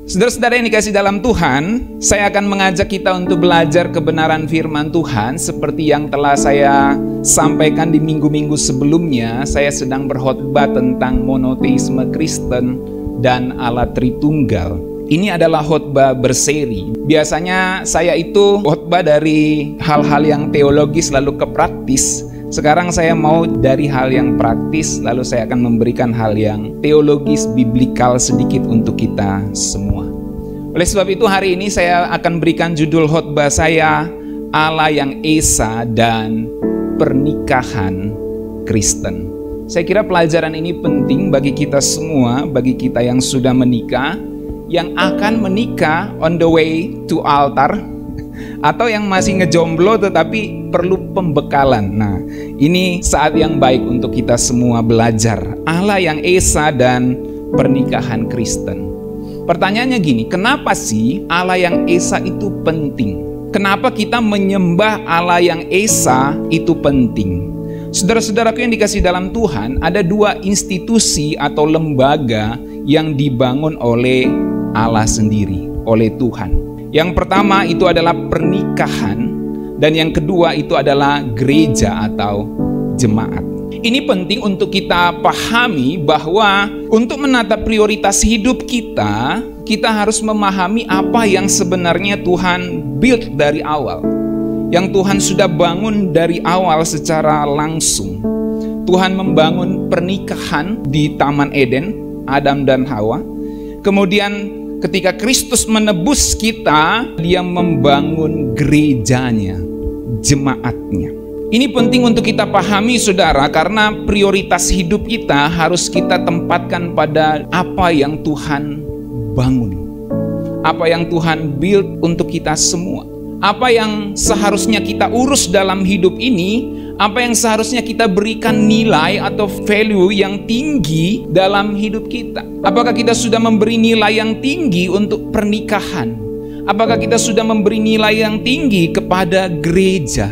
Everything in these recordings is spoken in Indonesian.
Saudara-saudara yang dikasih dalam Tuhan, saya akan mengajak kita untuk belajar kebenaran firman Tuhan seperti yang telah saya sampaikan di minggu-minggu sebelumnya. Saya sedang berkhotbah tentang monoteisme Kristen dan Allah Tritunggal. Ini adalah khotbah berseri. Biasanya saya itu khotbah dari hal-hal yang teologis lalu ke praktis. Sekarang saya mau dari hal yang praktis, lalu saya akan memberikan hal yang teologis, biblikal sedikit untuk kita semua. Oleh sebab itu hari ini saya akan berikan judul khotbah saya, Allah yang Esa dan Pernikahan Kristen. Saya kira pelajaran ini penting bagi kita semua, bagi kita yang sudah menikah, yang akan menikah on the way to altar, atau yang masih ngejomblo tetapi perlu pembekalan. Nah, ini saat yang baik untuk kita semua belajar Allah yang Esa dan pernikahan Kristen. Pertanyaannya gini, kenapa sih Allah yang Esa itu penting? Kenapa kita menyembah Allah yang Esa itu penting? Saudara-saudaraku yang dikasih dalam Tuhan, ada dua institusi atau lembaga yang dibangun oleh Allah sendiri, oleh Tuhan. Yang pertama itu adalah pernikahan, dan yang kedua itu adalah gereja atau jemaat. Ini penting untuk kita pahami bahwa untuk menata prioritas hidup kita, kita harus memahami apa yang sebenarnya Tuhan build dari awal. Yang Tuhan sudah bangun dari awal secara langsung. Tuhan membangun pernikahan di Taman Eden, Adam dan Hawa. Kemudian ketika Kristus menebus kita, Dia membangun gerejanya, jemaatnya. Ini penting untuk kita pahami, saudara, karena prioritas hidup kita harus kita tempatkan pada apa yang Tuhan bangun, apa yang Tuhan build untuk kita semua, apa yang seharusnya kita urus dalam hidup ini, apa yang seharusnya kita berikan nilai atau value yang tinggi dalam hidup kita. Apakah kita sudah memberi nilai yang tinggi untuk pernikahan? Apakah kita sudah memberi nilai yang tinggi kepada gereja?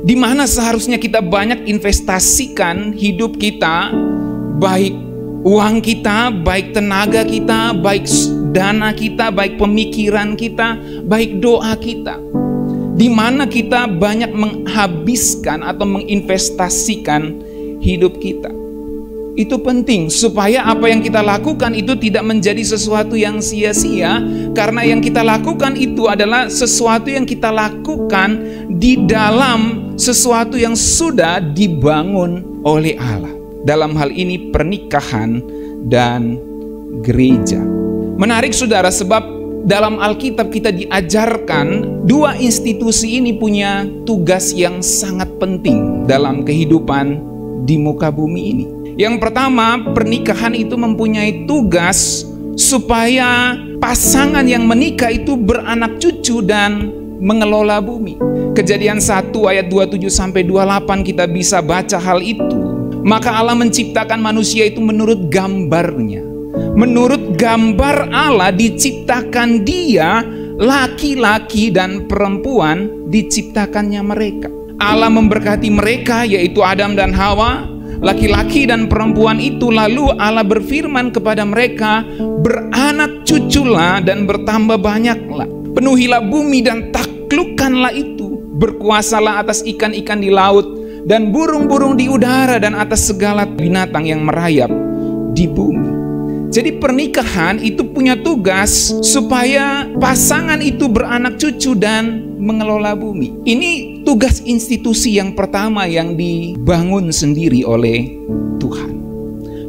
Di mana seharusnya kita banyak investasikan hidup kita, baik uang kita, baik tenaga kita, baik dana kita, baik pemikiran kita, baik doa kita. Di mana kita banyak menghabiskan atau menginvestasikan hidup kita. Itu penting supaya apa yang kita lakukan itu tidak menjadi sesuatu yang sia-sia, karena yang kita lakukan itu adalah sesuatu yang kita lakukan di dalam sesuatu yang sudah dibangun oleh Allah. Dalam hal ini pernikahan dan gereja. Menarik saudara, sebab dalam Alkitab kita diajarkan dua institusi ini punya tugas yang sangat penting dalam kehidupan di muka bumi ini. Yang pertama, pernikahan itu mempunyai tugas supaya pasangan yang menikah itu beranak cucu dan mengelola bumi. Kejadian 1 ayat 27-28 kita bisa baca hal itu. Maka Allah menciptakan manusia itu menurut gambarnya. Menurut gambar Allah diciptakan dia, laki-laki dan perempuan diciptakannya mereka. Allah memberkati mereka, yaitu Adam dan Hawa, laki-laki dan perempuan itu. Lalu Allah berfirman kepada mereka, beranak cuculah dan bertambah banyaklah, penuhilah bumi dan taklukkanlah itu, berkuasalah atas ikan-ikan di laut dan burung-burung di udara dan atas segala binatang yang merayap di bumi. Jadi pernikahan itu punya tugas supaya pasangan itu beranak cucu dan mengelola bumi. Ini tugas institusi yang pertama yang dibangun sendiri oleh Tuhan.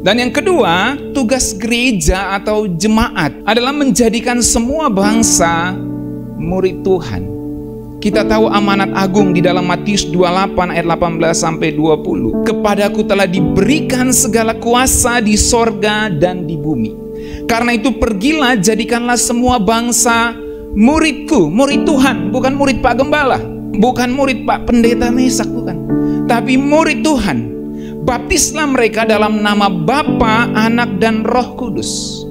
Dan yang kedua, tugas gereja atau jemaat adalah menjadikan semua bangsa murid Tuhan. Kita tahu amanat agung di dalam Matius 28 ayat 18-20. Kepadaku telah diberikan segala kuasa di sorga dan di bumi. Karena itu pergilah, jadikanlah semua bangsa muridku. Murid Tuhan, bukan murid Pak Gembala, bukan murid Pak Pendeta Mesak, bukan. Tapi murid Tuhan. Baptislah mereka dalam nama Bapa, Anak dan Roh Kudus.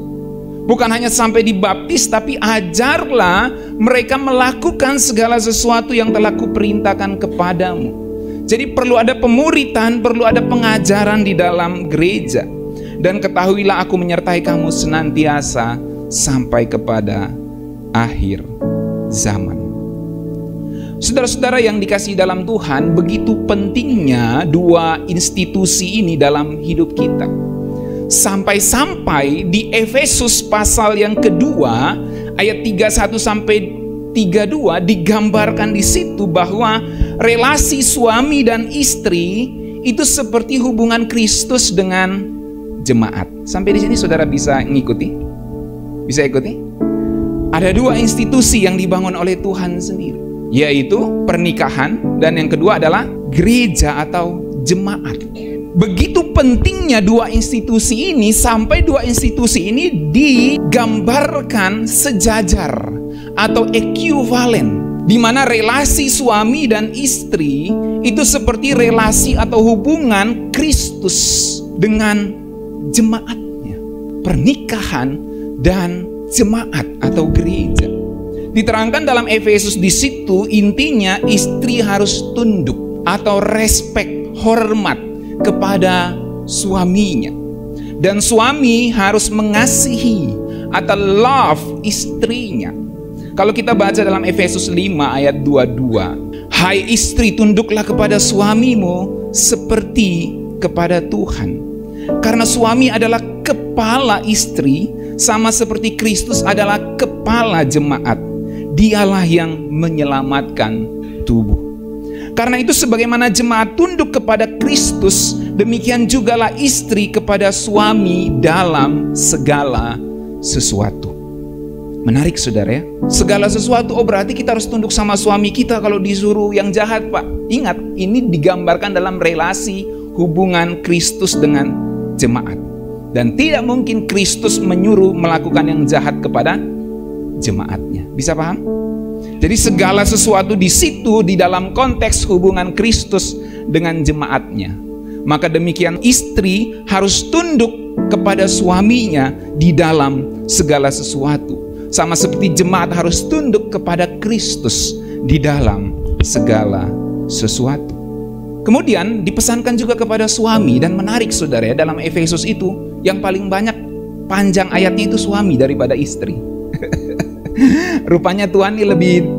Bukan hanya sampai dibaptis, tapi ajarlah mereka melakukan segala sesuatu yang telah kuperintahkan kepadamu. Jadi perlu ada pemuritan, perlu ada pengajaran di dalam gereja. Dan ketahuilah aku menyertai kamu senantiasa sampai kepada akhir zaman. Saudara-saudara yang dikasihi dalam Tuhan, begitu pentingnya dua institusi ini dalam hidup kita. Sampai-sampai di Efesus pasal yang kedua, ayat 31 sampai 32 digambarkan di situ bahwa relasi suami dan istri itu seperti hubungan Kristus dengan jemaat. Sampai di sini saudara bisa ngikuti? Bisa ikuti? Ada dua institusi yang dibangun oleh Tuhan sendiri, yaitu pernikahan dan yang kedua adalah gereja atau jemaat. Begitu pentingnya dua institusi ini sampai dua institusi ini digambarkan sejajar atau ekuivalen, di mana relasi suami dan istri itu seperti relasi atau hubungan Kristus dengan jemaatnya. Pernikahan dan jemaat atau gereja. Diterangkan dalam Efesus di situ, intinya istri harus tunduk atau respect, hormat kepada suaminya. Dan suami harus mengasihi atau love istrinya. Kalau kita baca dalam Efesus 5 ayat 22, hai istri, tunduklah kepada suamimu seperti kepada Tuhan. Karena suami adalah kepala istri, sama seperti Kristus adalah kepala jemaat. Dialah yang menyelamatkan tubuh. Karena itu sebagaimana jemaat tunduk kepada Kristus, demikian jugalah istri kepada suami dalam segala sesuatu. Menarik saudara ya. Segala sesuatu, oh berarti kita harus tunduk sama suami kita kalau disuruh yang jahat, Pak. Ingat, ini digambarkan dalam relasi hubungan Kristus dengan jemaat. Dan tidak mungkin Kristus menyuruh melakukan yang jahat kepada jemaatnya. Bisa paham? Jadi segala sesuatu di situ di dalam konteks hubungan Kristus dengan jemaatnya. Maka demikian istri harus tunduk kepada suaminya di dalam segala sesuatu. Sama seperti jemaat harus tunduk kepada Kristus di dalam segala sesuatu. Kemudian dipesankan juga kepada suami, dan menarik saudara ya, dalam Efesus itu yang paling banyak panjang ayatnya itu suami daripada istri. Rupanya Tuhan ini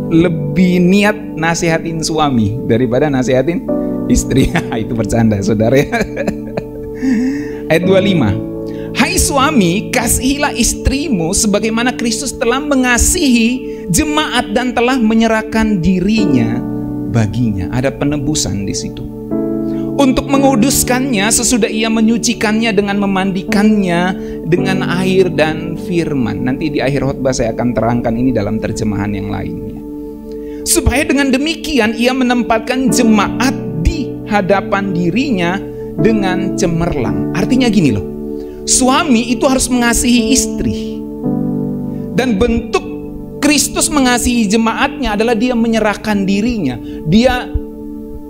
lebih niat nasihatin suami daripada nasihatin istri. Itu bercanda saudara ya. Ayat 25. Hai suami, kasihilah istrimu sebagaimana Kristus telah mengasihi jemaat dan telah menyerahkan dirinya baginya. Ada penebusan di situ. Untuk menguduskannya sesudah ia menyucikannya dengan memandikannya dengan air dan firman. Nanti di akhir khotbah saya akan terangkan ini dalam terjemahan yang lainnya. Supaya dengan demikian ia menempatkan jemaat di hadapan dirinya dengan cemerlang. Artinya gini loh, suami itu harus mengasihi istri. Dan bentuk Kristus mengasihi jemaatnya adalah dia menyerahkan dirinya. Dia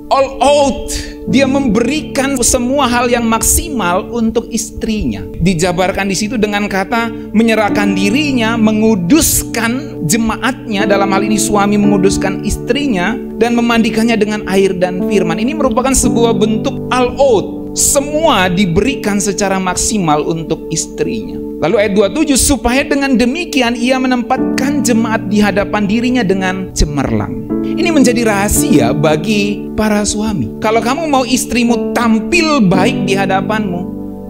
all out. Dia memberikan semua hal yang maksimal untuk istrinya. Dijabarkan di situ dengan kata menyerahkan dirinya, menguduskan jemaatnya, dalam hal ini suami menguduskan istrinya dan memandikannya dengan air dan firman. Ini merupakan sebuah bentuk all out. Semua diberikan secara maksimal untuk istrinya. Lalu ayat 27, supaya dengan demikian ia menempatkan jemaat di hadapan dirinya dengan cemerlang. Ini menjadi rahasia bagi para suami. Kalau kamu mau istrimu tampil baik di hadapanmu,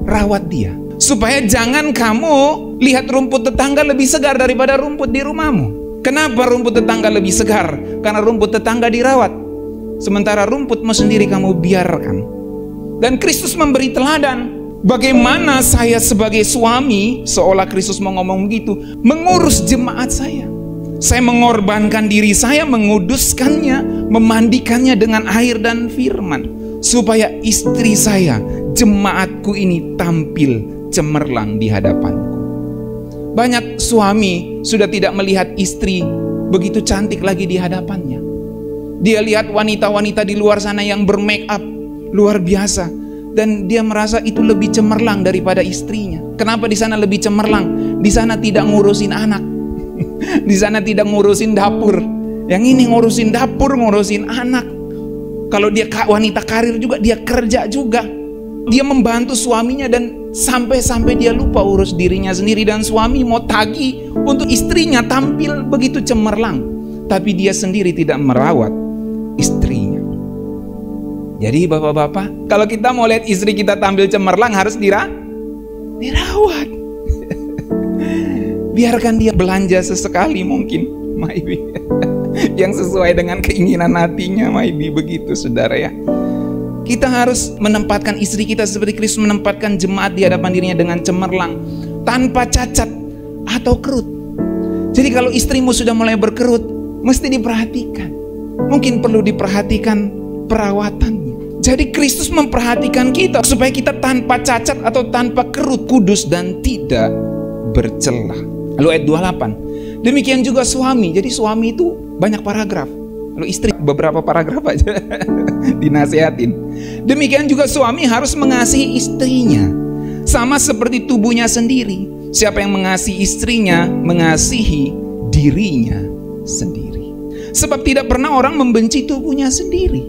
rawat dia. Supaya jangan kamu lihat rumput tetangga lebih segar daripada rumput di rumahmu. Kenapa rumput tetangga lebih segar? Karena rumput tetangga dirawat. Sementara rumputmu sendiri kamu biarkan. Dan Kristus memberi teladan. Bagaimana saya sebagai suami, seolah Kristus mau ngomong begitu, mengurus jemaat saya. Saya mengorbankan diri saya, menguduskannya, memandikannya dengan air dan firman. Supaya istri saya, jemaatku ini tampil cemerlang di hadapanku. Banyak suami sudah tidak melihat istri begitu cantik lagi di hadapannya. Dia lihat wanita-wanita di luar sana yang bermake up luar biasa, dan dia merasa itu lebih cemerlang daripada istrinya. Kenapa di sana lebih cemerlang? Di sana tidak ngurusin anak. Di sana tidak ngurusin dapur. Yang ini ngurusin dapur, ngurusin anak. Kalau dia wanita karir juga, dia kerja juga. Dia membantu suaminya dan Sampai-sampai dia lupa urus dirinya sendiri, dan suami mau tagih untuk istrinya tampil begitu cemerlang, tapi dia sendiri tidak merawat istrinya. Jadi bapak-bapak, kalau kita mau lihat istri kita tampil cemerlang, harus dirawat. Biarkan dia belanja sesekali mungkin, maybe, yang sesuai dengan keinginan hatinya, maybe begitu saudara ya. Kita harus menempatkan istri kita seperti Kristus menempatkan jemaat di hadapan dirinya, dengan cemerlang, tanpa cacat atau kerut. Jadi kalau istrimu sudah mulai berkerut, mesti diperhatikan. Mungkin perlu diperhatikan perawatannya. Jadi Kristus memperhatikan kita supaya kita tanpa cacat atau tanpa kerut, kudus dan tidak bercela. Lalu ayat 28. Demikian juga suami. Jadi suami itu banyak paragraf. Lalu istri beberapa paragraf aja dinasihatin. Demikian juga suami harus mengasihi istrinya, sama seperti tubuhnya sendiri. Siapa yang mengasihi istrinya, mengasihi dirinya sendiri. Sebab tidak pernah orang membenci tubuhnya sendiri,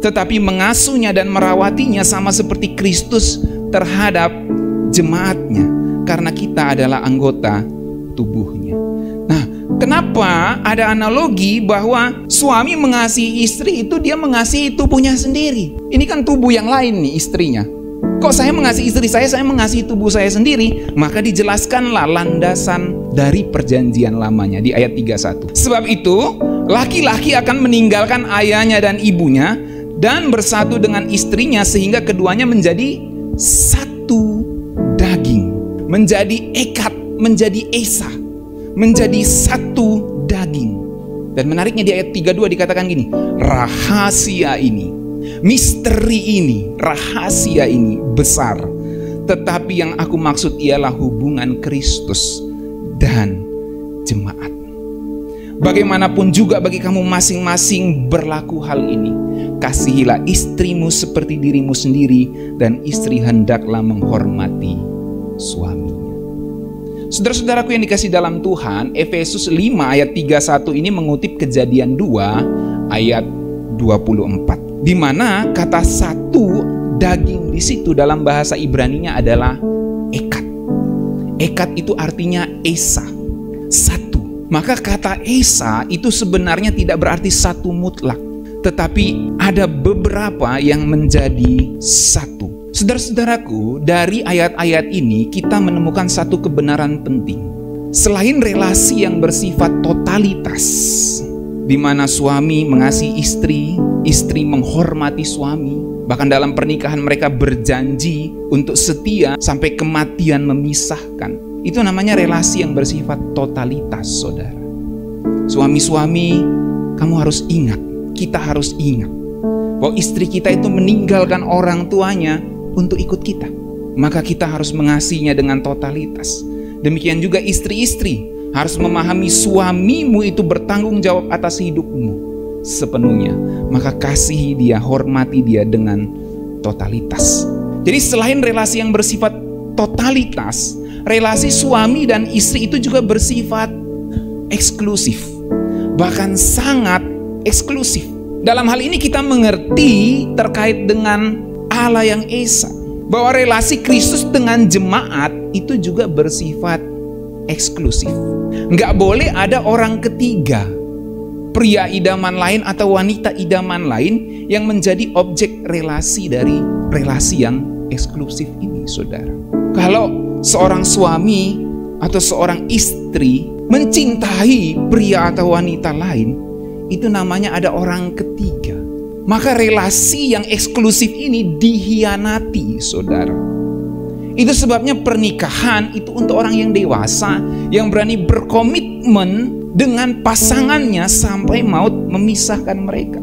tetapi mengasuhnya dan merawatinya, sama seperti Kristus terhadap jemaatnya, karena kita adalah anggota tubuhnya. Nah, kenapa ada analogi bahwa suami mengasihi istri itu dia mengasihi tubuhnya sendiri? Ini kan tubuh yang lain nih, istrinya. Kok saya mengasihi istri saya mengasihi tubuh saya sendiri? Maka dijelaskanlah landasan dari perjanjian lamanya di ayat 31. Sebab itu, laki-laki akan meninggalkan ayahnya dan ibunya dan bersatu dengan istrinya, sehingga keduanya menjadi satu daging, menjadi ekat, menjadi esa, menjadi satu daging. Dan menariknya di ayat 32 dikatakan gini, rahasia ini, misteri ini, rahasia ini besar, tetapi yang aku maksud ialah hubungan Kristus dan jemaat. Bagaimanapun juga bagi kamu masing-masing berlaku hal ini. Kasihilah istrimu seperti dirimu sendiri, dan istri hendaklah menghormati suaminya. Saudara-saudaraku yang dikasih dalam Tuhan, Efesus 5 ayat 31 ini mengutip Kejadian 2 ayat 24, di mana kata satu daging di situ dalam bahasa Ibraninya adalah ekat. Ekat itu artinya esa, satu. Maka kata esa itu sebenarnya tidak berarti satu mutlak, tetapi ada beberapa yang menjadi satu. Saudara-saudaraku, dari ayat-ayat ini kita menemukan satu kebenaran penting. Selain relasi yang bersifat totalitas, di mana suami mengasihi istri, istri menghormati suami, bahkan dalam pernikahan mereka berjanji untuk setia sampai kematian memisahkan. Itu namanya relasi yang bersifat totalitas, saudara. Suami-suami, kamu harus ingat, kita harus ingat bahwa istri kita itu meninggalkan orang tuanya untuk ikut kita. Maka kita harus mengasihinya dengan totalitas. Demikian juga istri-istri harus memahami suamimu itu bertanggung jawab atas hidupmu sepenuhnya. Maka kasihi dia, hormati dia dengan totalitas. Jadi selain relasi yang bersifat totalitas, relasi suami dan istri itu juga bersifat eksklusif, bahkan sangat eksklusif. Dalam hal ini kita mengerti terkait dengan Allah yang esa, bahwa relasi Kristus dengan jemaat itu juga bersifat eksklusif. Nggak boleh ada orang ketiga, pria idaman lain atau wanita idaman lain yang menjadi objek relasi dari relasi yang eksklusif ini, saudara. Kalau seorang suami atau seorang istri mencintai pria atau wanita lain, itu namanya ada orang ketiga. Maka relasi yang eksklusif ini dihianati, saudara. Itu sebabnya pernikahan itu untuk orang yang dewasa, yang berani berkomitmen dengan pasangannya sampai maut memisahkan mereka.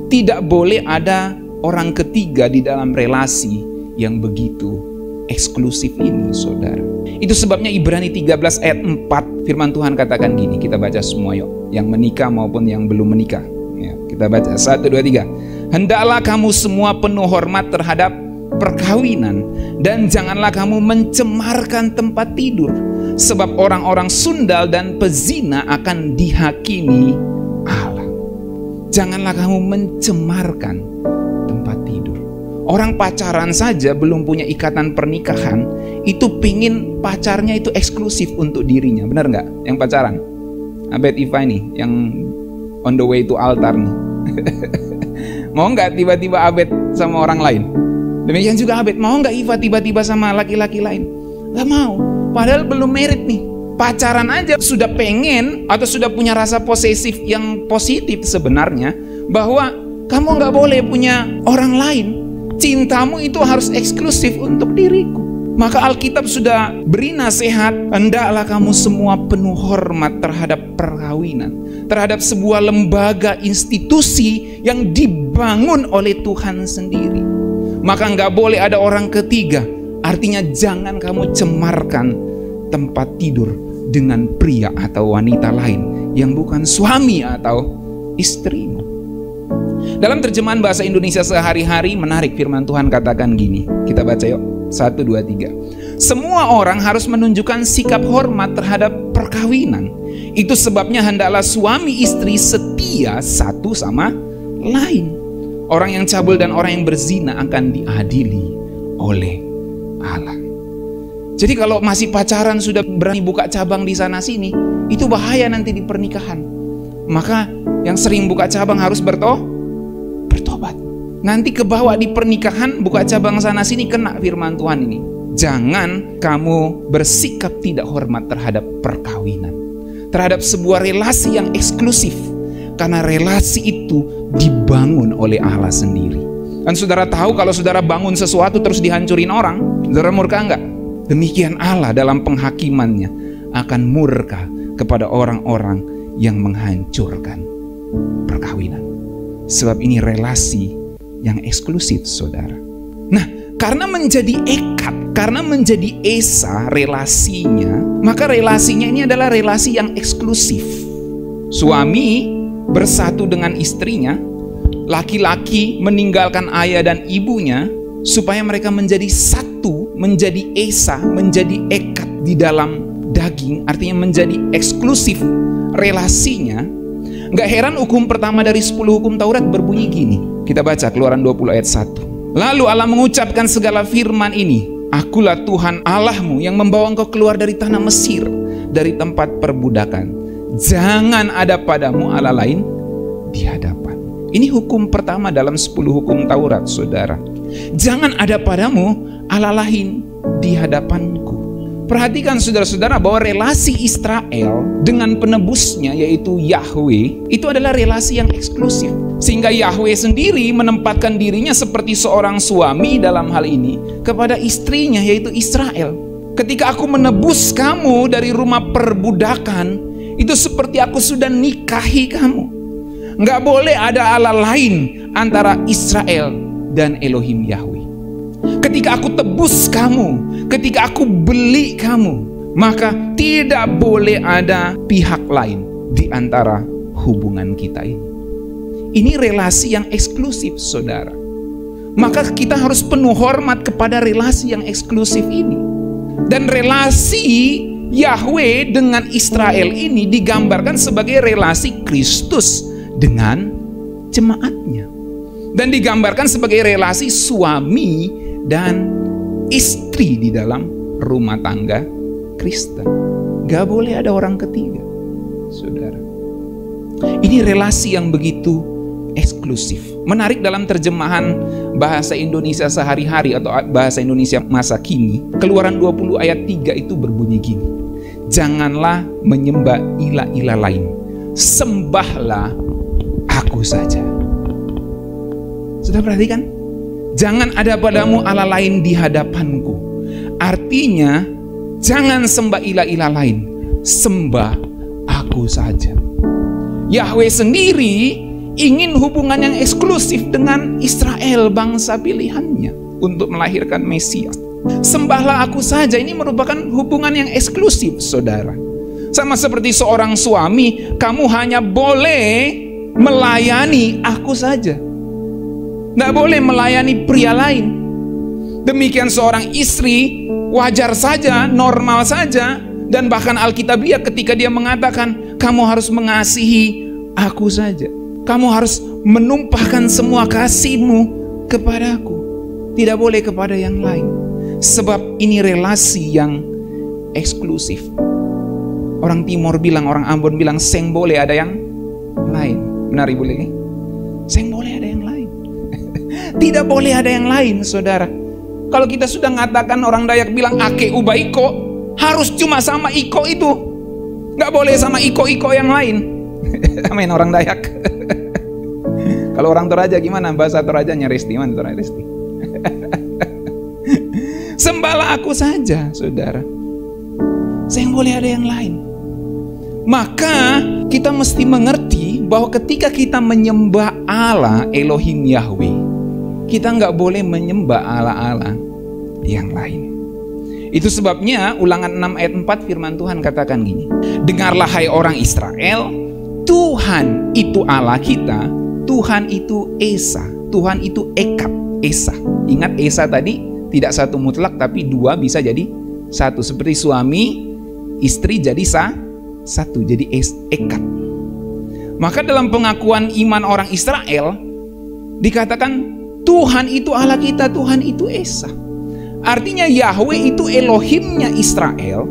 Tidak boleh ada orang ketiga di dalam relasi yang begitu eksklusif ini, saudara. Itu sebabnya Ibrani 13 ayat 4 firman Tuhan katakan gini, kita baca semua yuk, yang menikah maupun yang belum menikah ya, kita baca 1, 2, 3. Hendaklah kamu semua penuh hormat terhadap perkawinan, dan janganlah kamu mencemarkan tempat tidur, sebab orang-orang sundal dan pezina akan dihakimi Allah. Janganlah kamu mencemarkan tempat tidur. Orang pacaran saja belum punya ikatan pernikahan, itu pingin pacarnya itu eksklusif untuk dirinya. Benar nggak yang pacaran? Abed Iva nih, yang on the way to altar nih. Mau nggak tiba-tiba Abed sama orang lain? Demikian juga Abed, mau nggak Iva tiba-tiba sama laki-laki lain? Nggak mau, padahal belum married nih. Pacaran aja sudah pengen atau sudah punya rasa posesif yang positif sebenarnya, bahwa kamu nggak boleh punya orang lain. Cintamu itu harus eksklusif untuk diriku. Maka Alkitab sudah beri nasihat, hendaklah kamu semua penuh hormat terhadap perkawinan, terhadap sebuah lembaga institusi yang dibangun oleh Tuhan sendiri. Maka nggak boleh ada orang ketiga. Artinya jangan kamu cemarkan tempat tidur dengan pria atau wanita lain yang bukan suami atau istrimu. Dalam terjemahan bahasa Indonesia sehari-hari menarik, firman Tuhan katakan gini. Kita baca yuk, 1, 2, 3. Semua orang harus menunjukkan sikap hormat terhadap perkawinan. Itu sebabnya hendaklah suami istri setia satu sama lain. Orang yang cabul dan orang yang berzina akan diadili oleh Allah. Jadi kalau masih pacaran sudah berani buka cabang di sana sini, itu bahaya nanti di pernikahan. Maka yang sering buka cabang harus bertobat. Nanti kebawa di pernikahan, buka cabang sana sini, kena firman Tuhan ini. Jangan kamu bersikap tidak hormat terhadap perkawinan, terhadap sebuah relasi yang eksklusif, karena relasi itu dibangun oleh Allah sendiri. Dan saudara tahu kalau saudara bangun sesuatu terus dihancurin orang, saudara murka enggak? Demikian Allah dalam penghakimannya akan murka kepada orang-orang yang menghancurkan perkawinan. Sebab ini relasi yang eksklusif, saudara. Nah, karena menjadi ekat, karena menjadi esa relasinya, maka relasinya ini adalah relasi yang eksklusif. Suami bersatu dengan istrinya, laki-laki meninggalkan ayah dan ibunya, supaya mereka menjadi satu, menjadi esa, menjadi ekat di dalam daging, artinya menjadi eksklusif relasinya. Gak heran hukum pertama dari 10 hukum Taurat berbunyi gini. Kita baca Keluaran 20 ayat 1. Lalu Allah mengucapkan segala firman ini, akulah Tuhan Allahmu yang membawa engkau keluar dari tanah Mesir, dari tempat perbudakan. Jangan ada padamu Allah lain di hadapan. Ini hukum pertama dalam 10 hukum Taurat, saudara. Jangan ada padamu Allah lain di hadapanku. Perhatikan saudara-saudara bahwa relasi Israel dengan penebusnya yaitu Yahweh itu adalah relasi yang eksklusif. Sehingga Yahweh sendiri menempatkan dirinya seperti seorang suami dalam hal ini kepada istrinya yaitu Israel. Ketika aku menebus kamu dari rumah perbudakan, itu seperti aku sudah nikahi kamu. Nggak boleh ada Allah lain antara Israel dan Elohim Yahweh. Ketika aku tebus kamu, ketika aku beli kamu, maka tidak boleh ada pihak lain di antara hubungan kita ini. Ini relasi yang eksklusif, saudara. Maka kita harus penuh hormat kepada relasi yang eksklusif ini. Dan relasi Yahweh dengan Israel ini digambarkan sebagai relasi Kristus dengan jemaatnya. Dan digambarkan sebagai relasi suami dan istri di dalam rumah tangga Kristen. Gak boleh ada orang ketiga, saudara. Ini relasi yang begitu eksklusif. Menarik dalam terjemahan bahasa Indonesia sehari-hari atau bahasa Indonesia masa kini, Keluaran 20 ayat 3 itu berbunyi gini. Janganlah menyembah ilah-ilah lain, sembahlah aku saja. Sudah perhatikan? Jangan ada padamu Allah lain di hadapanku. Artinya, jangan sembah ilah-ilah lain, sembah aku saja. Yahweh sendiri ingin hubungan yang eksklusif dengan Israel, bangsa pilihannya, untuk melahirkan Mesias. Sembahlah aku saja, ini merupakan hubungan yang eksklusif, saudara. Sama seperti seorang suami, kamu hanya boleh melayani aku saja. Tidak boleh melayani pria lain. Demikian seorang istri, wajar saja, normal saja. Dan bahkan Alkitab lihat ketika dia mengatakan, kamu harus mengasihi aku saja. Kamu harus menumpahkan semua kasihmu kepadaku. Tidak boleh kepada yang lain. Sebab ini relasi yang eksklusif. Orang Timur bilang, orang Ambon bilang, seng boleh ada yang lain. Benar Ibu Lili? Seng boleh ada yang lain. Tidak boleh ada yang lain, saudara. Kalau kita sudah mengatakan, orang Dayak bilang ake uba iko, harus cuma sama iko itu. Nggak boleh sama iko-iko yang lain. Amin, orang Dayak. Kalau orang Toraja gimana? Bahasa Torajanya Resti, mana Toraja Resti? Sembahlah aku saja, saudara. Saya yang boleh ada yang lain. Maka kita mesti mengerti bahwa ketika kita menyembah Allah Elohim Yahweh, kita nggak boleh menyembah Allah-Allah yang lain. Itu sebabnya Ulangan 6 ayat 4 firman Tuhan katakan gini, dengarlah hai orang Israel, Tuhan itu Allah kita, Tuhan itu Esa, Tuhan itu Eka, Esa. Ingat Esa tadi tidak satu mutlak tapi dua bisa jadi satu. Seperti suami, istri jadi satu, jadi Ekat. Maka dalam pengakuan iman orang Israel dikatakan Tuhan itu Allah kita, Tuhan itu Esa. Artinya Yahweh itu Elohimnya Israel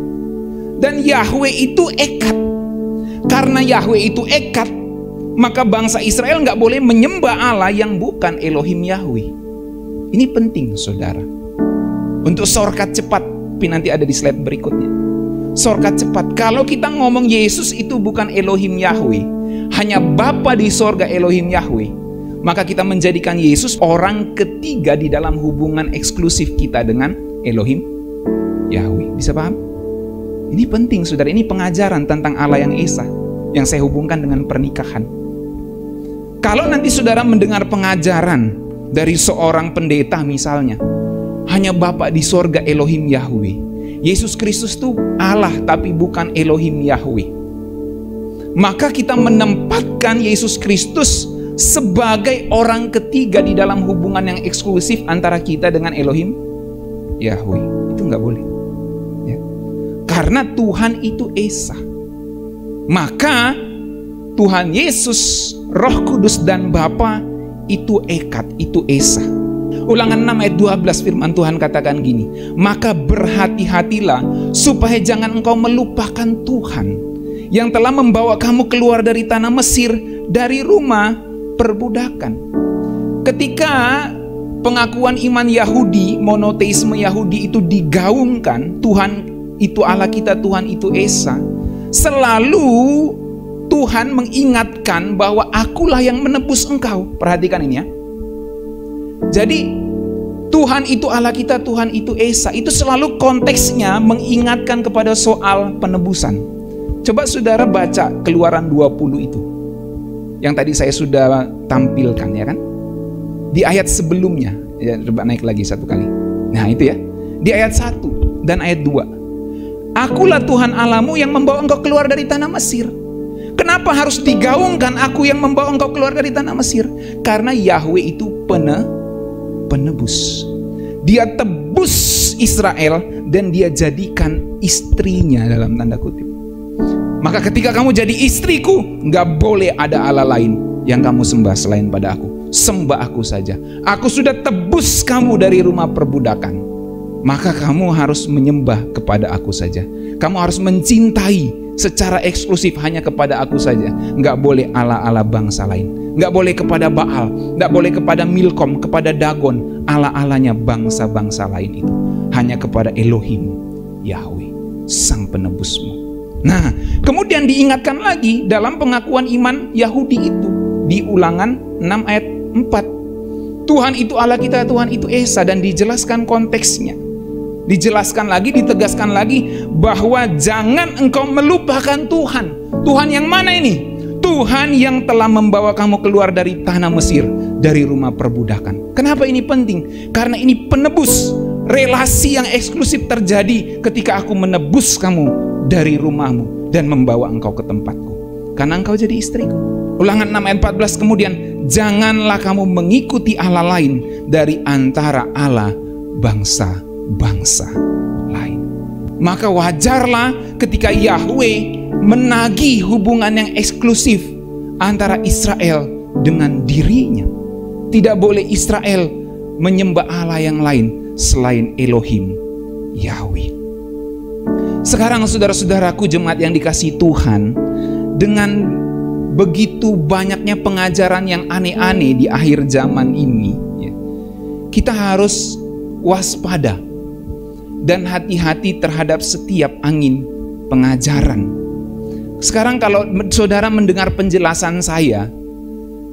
dan Yahweh itu Ekat. Karena Yahweh itu Ekat, maka bangsa Israel nggak boleh menyembah Allah yang bukan Elohim Yahweh. Ini penting, saudara. Untuk shortcut cepat, tapi nanti ada di slide berikutnya. Shortcut cepat. Kalau kita ngomong Yesus itu bukan Elohim Yahweh, hanya Bapa di sorga Elohim Yahweh, maka kita menjadikan Yesus orang ketiga di dalam hubungan eksklusif kita dengan Elohim Yahweh. Bisa paham? Ini penting, saudara. Ini pengajaran tentang Allah yang Esa yang saya hubungkan dengan pernikahan. Kalau nanti saudara mendengar pengajaran dari seorang pendeta misalnya, hanya Bapa di sorga Elohim Yahweh, Yesus Kristus itu Allah tapi bukan Elohim Yahweh, maka kita menempatkan Yesus Kristus sebagai orang ketiga di dalam hubungan yang eksklusif antara kita dengan Elohim Yahweh. Itu nggak boleh ya. Karena Tuhan itu Esa, maka Tuhan Yesus, Roh Kudus dan Bapa itu Ekat, itu Esa. Ulangan 6 ayat 12 firman Tuhan katakan gini, maka berhati-hatilah supaya jangan engkau melupakan Tuhan yang telah membawa kamu keluar dari tanah Mesir, dari rumah perbudakan. Ketika pengakuan iman Yahudi, monoteisme Yahudi itu digaungkan, Tuhan itu Allah kita, Tuhan itu Esa, selalu Tuhan mengingatkan bahwa akulah yang menebus engkau. Perhatikan ini ya. Jadi Tuhan itu Allah kita, Tuhan itu Esa. Itu selalu konteksnya mengingatkan kepada soal penebusan. Coba saudara baca Keluaran 20 itu, yang tadi saya sudah tampilkan ya kan. Di ayat sebelumnya ya, coba naik lagi satu kali. Nah itu ya, di ayat 1 dan ayat 2. Akulah Tuhan Allahmu yang membawa engkau keluar dari tanah Mesir. Kenapa harus digaungkan aku yang membawa engkau keluar dari tanah Mesir? Karena Yahweh itu penebus. Dia tebus Israel dan dia jadikan istrinya dalam tanda kutip. Maka ketika kamu jadi istriku, nggak boleh ada Allah lain yang kamu sembah selain pada aku. Sembah aku saja. Aku sudah tebus kamu dari rumah perbudakan. Maka kamu harus menyembah kepada aku saja. Kamu harus mencintai secara eksklusif hanya kepada aku saja. Nggak boleh Allah-Allah bangsa lain. Nggak boleh kepada Baal. Nggak boleh kepada Milkom, kepada Dagon. Allah-Allahnya bangsa-bangsa lain itu. Hanya kepada Elohim Yahweh, Sang Penebusmu. Nah, kemudian diingatkan lagi dalam pengakuan iman Yahudi itu di Ulangan 6 ayat 4. Tuhan itu Allah kita, Tuhan itu Esa, dan dijelaskan konteksnya. Dijelaskan lagi, ditegaskan lagi bahwa jangan engkau melupakan Tuhan. Tuhan yang mana ini? Tuhan yang telah membawa kamu keluar dari tanah Mesir, dari rumah perbudakan. Kenapa ini penting? Karena ini penebus. Relasi yang eksklusif terjadi ketika aku menebus kamu dari rumahmu dan membawa engkau ke tempatku. Karena engkau jadi istriku. Ulangan 6 ayat 14 kemudian, janganlah kamu mengikuti Allah lain dari antara Allah bangsa-bangsa lain. Maka wajarlah ketika Yahweh menagih hubungan yang eksklusif antara Israel dengan dirinya. Tidak boleh Israel menyembah Allah yang lain selain Elohim Yahweh. Sekarang saudara-saudaraku jemaat yang dikasihi Tuhan, dengan begitu banyaknya pengajaran yang aneh-aneh di akhir zaman ini, kita harus waspada dan hati-hati terhadap setiap angin pengajaran. Sekarang kalau saudara mendengar penjelasan saya,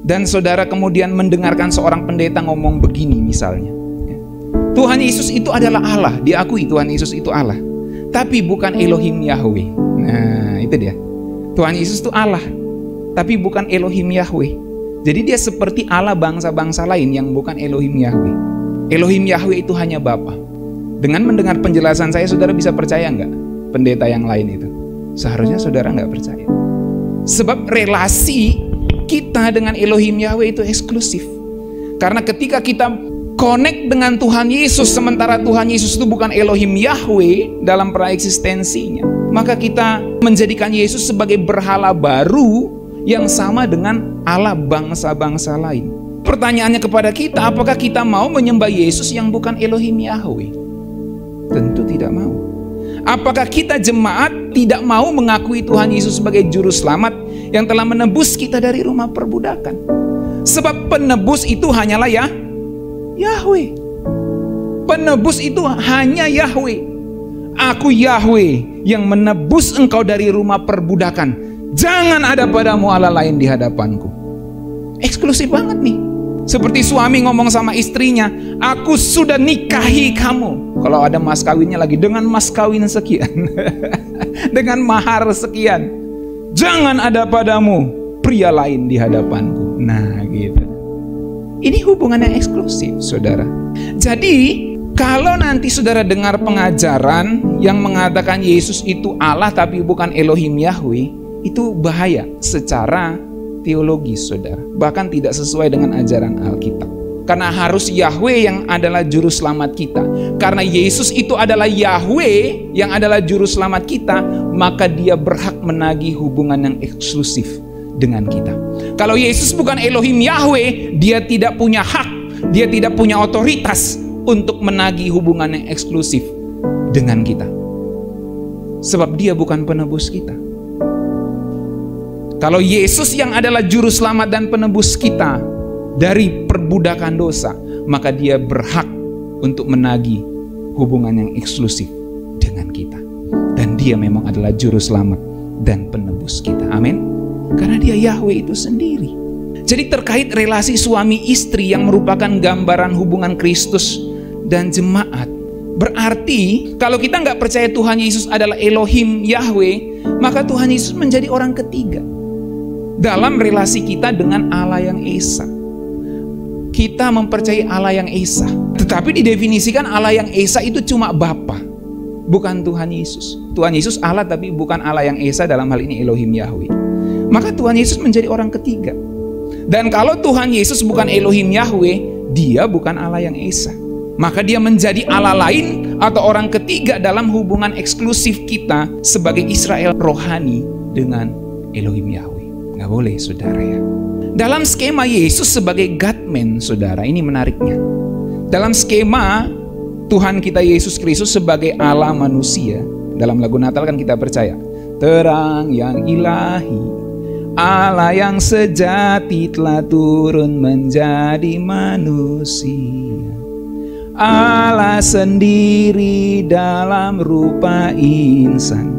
dan saudara kemudian mendengarkan seorang pendeta ngomong begini misalnya, Tuhan Yesus itu adalah Allah, diakui Tuhan Yesus itu Allah, tapi bukan Elohim Yahweh. Nah itu dia, Tuhan Yesus itu Allah, tapi bukan Elohim Yahweh. Jadi dia seperti Allah bangsa-bangsa lain yang bukan Elohim Yahweh. Elohim Yahweh itu hanya Bapa. Dengan mendengar penjelasan saya, saudara bisa percaya nggak pendeta yang lain itu? Seharusnya saudara nggak percaya. Sebab relasi kita dengan Elohim Yahweh itu eksklusif. Karena ketika kita connect dengan Tuhan Yesus, sementara Tuhan Yesus itu bukan Elohim Yahweh dalam praeksistensinya, maka kita menjadikan Yesus sebagai berhala baru yang sama dengan Allah bangsa-bangsa lain. Pertanyaannya kepada kita, apakah kita mau menyembah Yesus yang bukan Elohim Yahweh? Tentu tidak mau. Apakah kita jemaat tidak mau mengakui Tuhan Yesus sebagai juru selamat yang telah menebus kita dari rumah perbudakan? Sebab penebus itu hanyalah Yahweh. Penebus itu hanya Yahweh. Aku Yahweh yang menebus engkau dari rumah perbudakan. Jangan ada padamu Allah lain di hadapanku. Eksklusif banget nih. Seperti suami ngomong sama istrinya, aku sudah nikahi kamu. Kalau ada mas kawinnya lagi, dengan mas kawin sekian. Dengan mahar sekian. Jangan ada padamu pria lain di hadapanku. Nah gitu. Ini hubungan yang eksklusif, saudara. Jadi kalau nanti saudara dengar pengajaran yang mengatakan Yesus itu Allah tapi bukan Elohim Yahweh, itu bahaya secara teologis, saudara. Bahkan tidak sesuai dengan ajaran Alkitab. Karena harus Yahweh yang adalah juru selamat kita. Karena Yesus itu adalah Yahweh yang adalah juru selamat kita, maka dia berhak menagih hubungan yang eksklusif dengan kita. Kalau Yesus bukan Elohim Yahweh, dia tidak punya hak, dia tidak punya otoritas untuk menagih hubungan yang eksklusif dengan kita. Sebab dia bukan penebus kita. Kalau Yesus yang adalah juru selamat dan penebus kita dari perbudakan dosa, maka dia berhak untuk menagih hubungan yang eksklusif dengan kita. Dan dia memang adalah juru selamat dan penebus kita. Amin. Karena dia Yahweh itu sendiri. Jadi terkait relasi suami istri yang merupakan gambaran hubungan Kristus dan jemaat, berarti kalau kita nggak percaya Tuhan Yesus adalah Elohim Yahweh, maka Tuhan Yesus menjadi orang ketiga dalam relasi kita dengan Allah yang Esa. Kita mempercayai Allah yang Esa, tetapi didefinisikan Allah yang Esa itu cuma Bapa, bukan Tuhan Yesus. Tuhan Yesus Allah tapi bukan Allah yang Esa, dalam hal ini Elohim Yahweh. Maka Tuhan Yesus menjadi orang ketiga. Dan kalau Tuhan Yesus bukan Elohim Yahweh, dia bukan Allah yang Esa. Maka dia menjadi Allah lain atau orang ketiga dalam hubungan eksklusif kita sebagai Israel rohani dengan Elohim Yahweh. Nggak boleh, saudara ya. Dalam skema Yesus sebagai God-man, saudara, ini menariknya. Dalam skema Tuhan kita Yesus Kristus sebagai Allah manusia, dalam lagu Natal kan kita percaya, terang yang ilahi, Allah yang sejati telah turun menjadi manusia. Allah sendiri dalam rupa insan.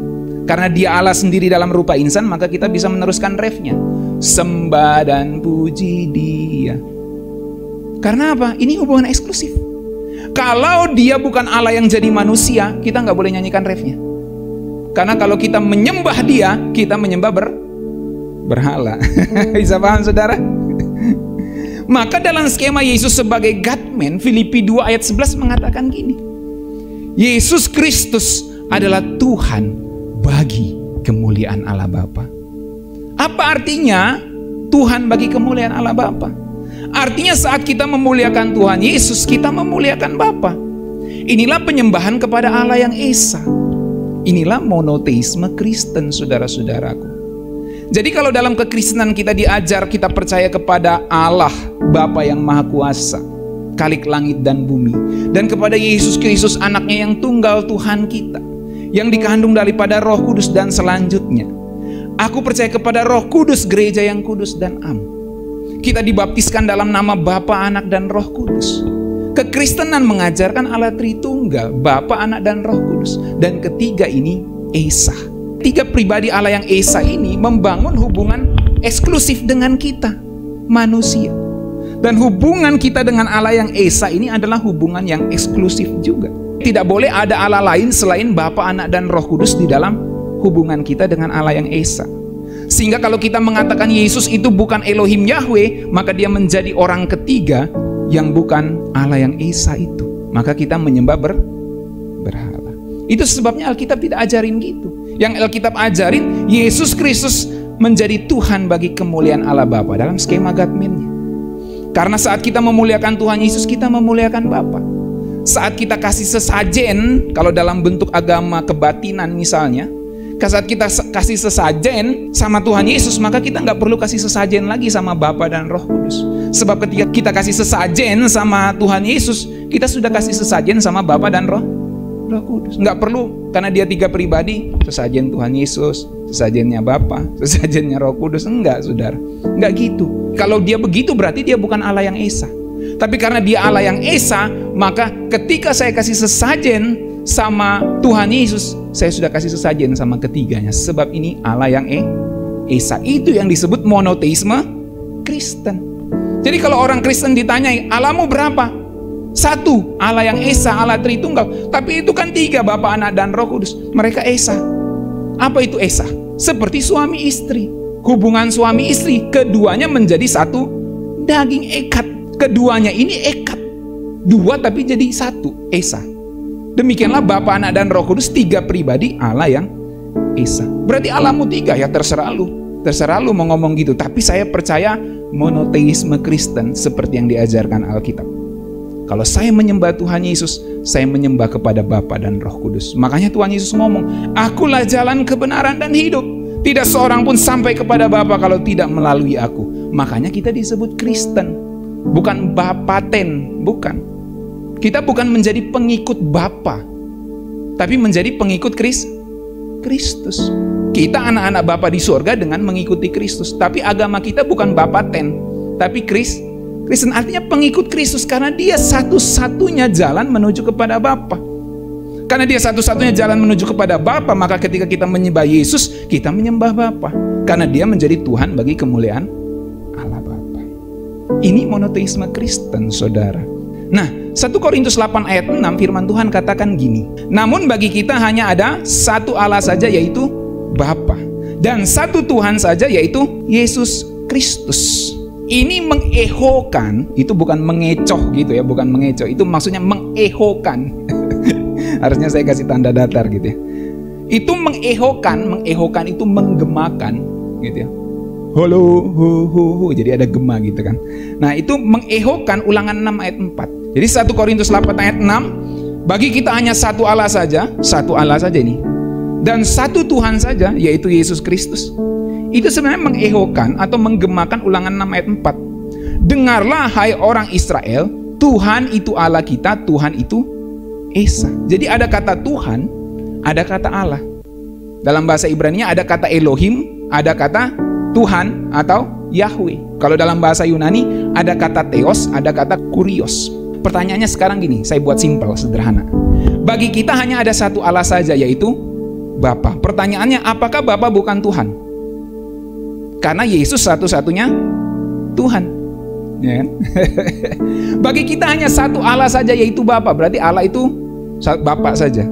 Karena dia Allah sendiri dalam rupa insan, maka kita bisa meneruskan refnya. Sembah dan puji dia. Karena apa? Ini hubungan eksklusif. Kalau dia bukan Allah yang jadi manusia, kita nggak boleh nyanyikan refnya. Karena kalau kita menyembah dia, kita menyembah berhala. Bisa paham, saudara? Maka dalam skema Yesus sebagai God-man, Filipi 2 ayat 11 mengatakan gini. Yesus Kristus adalah Tuhan bagi kemuliaan Allah Bapa. Apa artinya Tuhan bagi kemuliaan Allah Bapa? Artinya saat kita memuliakan Tuhan Yesus, kita memuliakan Bapa. Inilah penyembahan kepada Allah yang Esa. Inilah monoteisme Kristen, saudara-saudaraku. Jadi kalau dalam kekristenan kita diajar, kita percaya kepada Allah Bapa yang Maha Kuasa, Khalik langit dan bumi, dan kepada Yesus Kristus anaknya yang tunggal Tuhan kita, yang dikandung daripada Roh Kudus, dan selanjutnya aku percaya kepada Roh Kudus, gereja yang kudus dan am. Kita dibaptiskan dalam nama Bapa, Anak, dan Roh Kudus. Kekristenan mengajarkan Allah Tritunggal, Bapa, Anak, dan Roh Kudus. Dan ketiga ini Esa. Tiga pribadi Allah yang Esa ini membangun hubungan eksklusif dengan kita, manusia. Dan hubungan kita dengan Allah yang Esa ini adalah hubungan yang eksklusif juga. Tidak boleh ada Allah lain selain Bapa, Anak, dan Roh Kudus di dalam hubungan kita dengan Allah yang Esa. Sehingga kalau kita mengatakan Yesus itu bukan Elohim Yahweh, maka dia menjadi orang ketiga yang bukan Allah yang Esa itu. Maka kita menyembah berhala. Itu sebabnya Alkitab tidak ajarin gitu. Yang Alkitab ajarin, Yesus Kristus menjadi Tuhan bagi kemuliaan Allah Bapa dalam skema Godman-nya. Karena saat kita memuliakan Tuhan Yesus, kita memuliakan Bapa. Saat kita kasih sesajen, kalau dalam bentuk agama kebatinan misalnya, saat kita kasih sesajen sama Tuhan Yesus, maka kita nggak perlu kasih sesajen lagi sama Bapa dan Roh Kudus. Sebab ketika kita kasih sesajen sama Tuhan Yesus, kita sudah kasih sesajen sama Bapa dan Roh Kudus. Nggak perlu, karena dia tiga pribadi, sesajen Tuhan Yesus, sesajennya Bapa, sesajennya Roh Kudus. Enggak, saudara. Enggak gitu. Kalau dia begitu berarti dia bukan Allah yang Esa. Tapi karena dia Allah yang Esa, maka ketika saya kasih sesajen sama Tuhan Yesus, saya sudah kasih sesajen sama ketiganya. Sebab ini Allah yang Esa. Itu yang disebut monoteisme Kristen. Jadi kalau orang Kristen ditanyai, Allahmu berapa? Satu, Allah yang Esa, Allah Tritunggal. Tapi itu kan tiga, Bapa, Anak, dan Roh Kudus. Mereka Esa. Apa itu Esa? Seperti suami istri. Hubungan suami istri, keduanya menjadi satu daging, ekat. Keduanya ini ekat. Dua tapi jadi satu, Esa. Demikianlah Bapa, Anak, dan Roh Kudus, tiga pribadi Allah yang Esa. Berarti Allahmu tiga, ya terserah lu. Terserah lu mau ngomong gitu. Tapi saya percaya monoteisme Kristen seperti yang diajarkan Alkitab. Kalau saya menyembah Tuhan Yesus, saya menyembah kepada Bapa dan Roh Kudus. Makanya Tuhan Yesus ngomong, akulah jalan kebenaran dan hidup. Tidak seorang pun sampai kepada Bapa kalau tidak melalui aku. Makanya kita disebut Kristen, bukan Bapaten, bukan. Kita bukan menjadi pengikut Bapa, tapi menjadi pengikut Kristus. Kita anak-anak Bapa di surga dengan mengikuti Kristus. Tapi agama kita bukan Bapaten, tapi Kristen, artinya pengikut Kristus, karena dia satu-satunya jalan menuju kepada Bapa. Karena dia satu-satunya jalan menuju kepada Bapa, maka ketika kita menyembah Yesus, kita menyembah Bapa. Karena dia menjadi Tuhan bagi kemuliaan Allah Bapa. Ini monoteisme Kristen, saudara. Nah, 1 Korintus 8 ayat 6 firman Tuhan katakan gini. Namun bagi kita hanya ada satu Allah saja, yaitu Bapa. Dan satu Tuhan saja, yaitu Yesus Kristus. Ini mengehokan, itu bukan mengecoh gitu ya, bukan mengecoh, itu maksudnya mengehokan. Harusnya saya kasih tanda datar gitu ya. Itu mengehokan itu menggemakan gitu ya. Holo, ho, jadi ada gema gitu kan. Nah, itu mengehokan, Ulangan 6 ayat 4. Jadi 1 Korintus 8 ayat 6, bagi kita hanya satu Allah saja ini. Dan satu Tuhan saja, yaitu Yesus Kristus. Itu sebenarnya mengehokan atau menggemakan, Ulangan 6 ayat 4. Dengarlah hai orang Israel, Tuhan itu Allah kita, Tuhan itu Esa. Jadi ada kata Tuhan, ada kata Allah. Dalam bahasa Ibrani-nya ada kata Elohim, ada kata Tuhan atau Yahweh. Kalau dalam bahasa Yunani ada kata Theos, ada kata Kurios. Pertanyaannya sekarang gini, saya buat simpel, sederhana. Bagi kita hanya ada satu Allah saja, yaitu Bapa. Pertanyaannya, apakah Bapa bukan Tuhan? Karena Yesus satu-satunya Tuhan. Ya kan? Bagi kita hanya satu Allah saja, yaitu Bapa. Berarti Allah itu Bapa saja.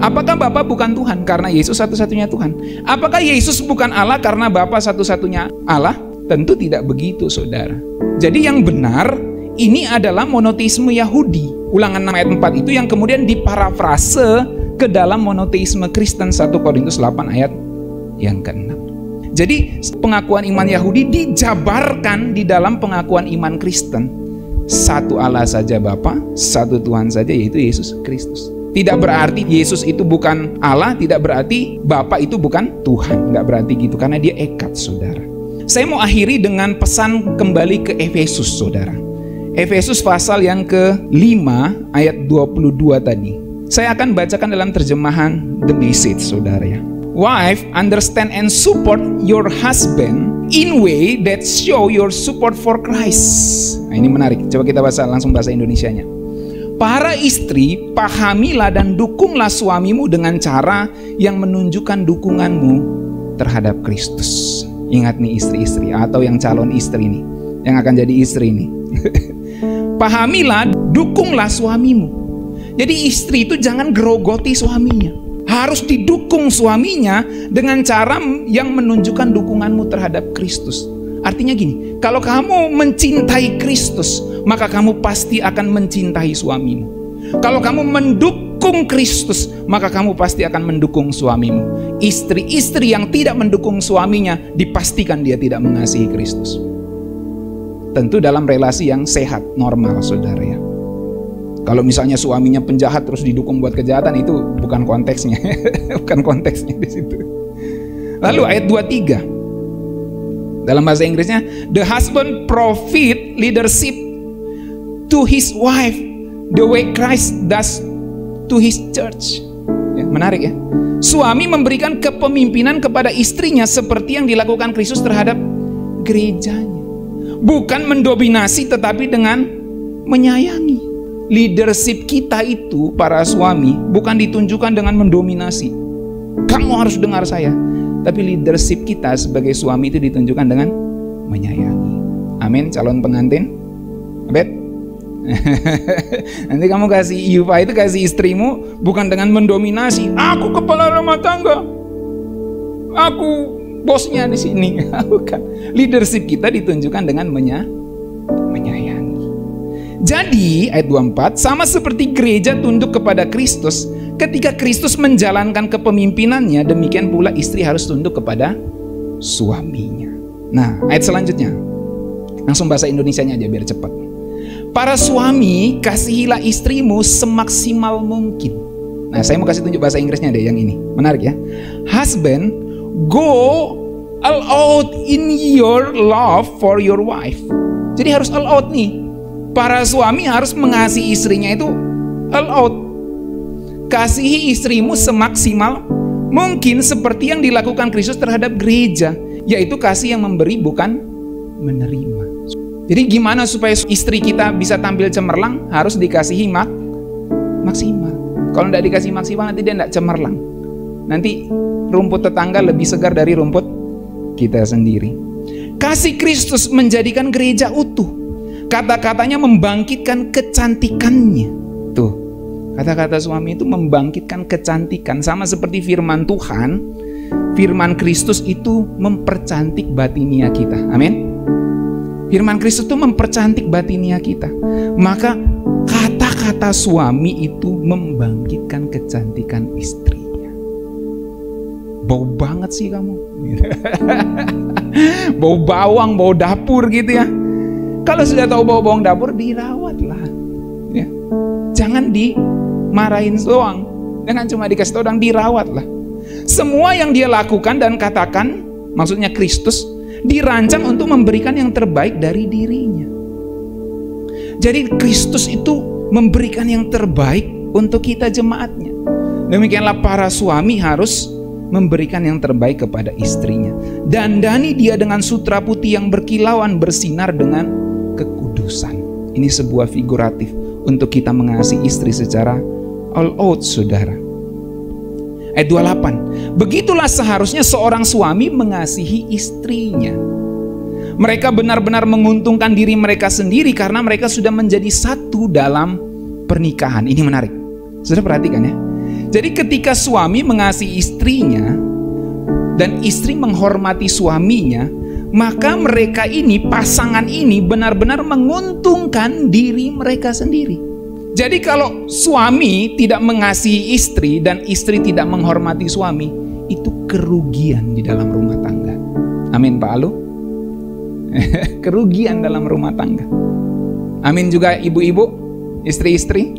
Apakah Bapa bukan Tuhan? Karena Yesus satu-satunya Tuhan. Apakah Yesus bukan Allah karena Bapa satu-satunya Allah? Tentu tidak begitu, saudara. Jadi yang benar, ini adalah monoteisme Yahudi. Ulangan 6 ayat 4 itu yang kemudian diparafrase ke dalam monoteisme Kristen, 1 Korintus 8 ayat yang ke-6. Jadi pengakuan iman Yahudi dijabarkan di dalam pengakuan iman Kristen. Satu Allah saja Bapa, satu Tuhan saja, yaitu Yesus Kristus. Tidak berarti Yesus itu bukan Allah, tidak berarti Bapa itu bukan Tuhan. Nggak berarti gitu, karena dia ekat, saudara. Saya mau akhiri dengan pesan kembali ke Efesus, saudara. Efesus pasal yang ke-5 ayat 22 tadi. Saya akan bacakan dalam terjemahan The Message, saudara ya. Wife, understand and support your husband in way that show your support for Christ. Nah, ini menarik. Coba kita langsung bahasa Indonesianya. Para istri, pahamilah dan dukunglah suamimu dengan cara yang menunjukkan dukunganmu terhadap Kristus. Ingat nih istri-istri atau yang calon istri nih, yang akan jadi istri nih. Pahamilah, dukunglah suamimu. Jadi istri itu jangan gerogoti suaminya. Harus didukung suaminya dengan cara yang menunjukkan dukunganmu terhadap Kristus. Artinya gini, kalau kamu mencintai Kristus, maka kamu pasti akan mencintai suamimu. Kalau kamu mendukung Kristus, maka kamu pasti akan mendukung suamimu. Istri-istri yang tidak mendukung suaminya, dipastikan dia tidak mengasihi Kristus. Tentu dalam relasi yang sehat, normal, saudara ya. Kalau misalnya suaminya penjahat terus didukung buat kejahatan, itu bukan konteksnya. Bukan konteksnya di situ. Lalu ayat 23. Dalam bahasa Inggrisnya, the husband profit leadership to his wife the way Christ does to his church. Ya, menarik ya. Suami memberikan kepemimpinan kepada istrinya seperti yang dilakukan Kristus terhadap gerejanya. Bukan mendominasi tetapi dengan menyayangi. Leadership kita itu para suami bukan ditunjukkan dengan mendominasi. Kamu harus dengar saya. Tapi leadership kita sebagai suami itu ditunjukkan dengan menyayangi. Amin. Calon pengantin, bet. Nanti kamu kasih Yufa itu kasih istrimu bukan dengan mendominasi. Aku kepala rumah tangga. Aku bosnya di sini. Bukan. Leadership kita ditunjukkan dengan menyayangi. Jadi ayat 24, sama seperti gereja tunduk kepada Kristus, ketika Kristus menjalankan kepemimpinannya, demikian pula istri harus tunduk kepada suaminya. Nah, ayat selanjutnya. Langsung bahasa Indonesianya aja biar cepat. Para suami, kasihilah istrimu semaksimal mungkin. Nah, saya mau kasih tunjuk bahasa Inggrisnya deh yang ini. Menarik ya. Husband, go all out in your love for your wife. Jadi harus all out nih. Para suami harus mengasihi istrinya itu all out. Kasihi istrimu semaksimal mungkin seperti yang dilakukan Kristus terhadap gereja, yaitu kasih yang memberi bukan menerima. Jadi gimana supaya istri kita bisa tampil cemerlang? Harus dikasihi maksimal. Kalau tidak dikasih maksimal nanti dia tidak cemerlang. Nanti rumput tetangga lebih segar dari rumput kita sendiri. Kasih Kristus menjadikan gereja utuh. Kata-katanya membangkitkan kecantikannya. Tuh, kata-kata suami itu membangkitkan kecantikan. Sama seperti firman Tuhan, firman Kristus itu mempercantik batinia kita. Amin. Firman Kristus itu mempercantik batinia kita. Maka kata-kata suami itu membangkitkan kecantikan istrinya. Bau banget sih kamu. Bau bawang, bau dapur gitu ya. Kalau sudah tahu bau bawang dapur, dirawatlah. Ya. Jangan dimarahin doang. Jangan cuma dikasih tahu doang, dirawatlah. Semua yang dia lakukan dan katakan, maksudnya Kristus, dirancang untuk memberikan yang terbaik dari dirinya. Jadi Kristus itu memberikan yang terbaik untuk kita jemaatnya. Demikianlah para suami harus memberikan yang terbaik kepada istrinya. Dandani dia dengan sutra putih yang berkilauan bersinar dengan kekudusan. Ini sebuah figuratif untuk kita mengasihi istri secara all out, saudara. Ayat 28. Begitulah seharusnya seorang suami mengasihi istrinya. Mereka benar-benar menguntungkan diri mereka sendiri karena mereka sudah menjadi satu dalam pernikahan. Ini menarik. Sudah perhatikan ya. Jadi ketika suami mengasihi istrinya dan istri menghormati suaminya, maka mereka ini, pasangan ini benar-benar menguntungkan diri mereka sendiri. Jadi kalau suami tidak mengasihi istri dan istri tidak menghormati suami, itu kerugian di dalam rumah tangga. Amin Pak Alu. Kerugian dalam rumah tangga. Amin juga ibu-ibu, istri-istri.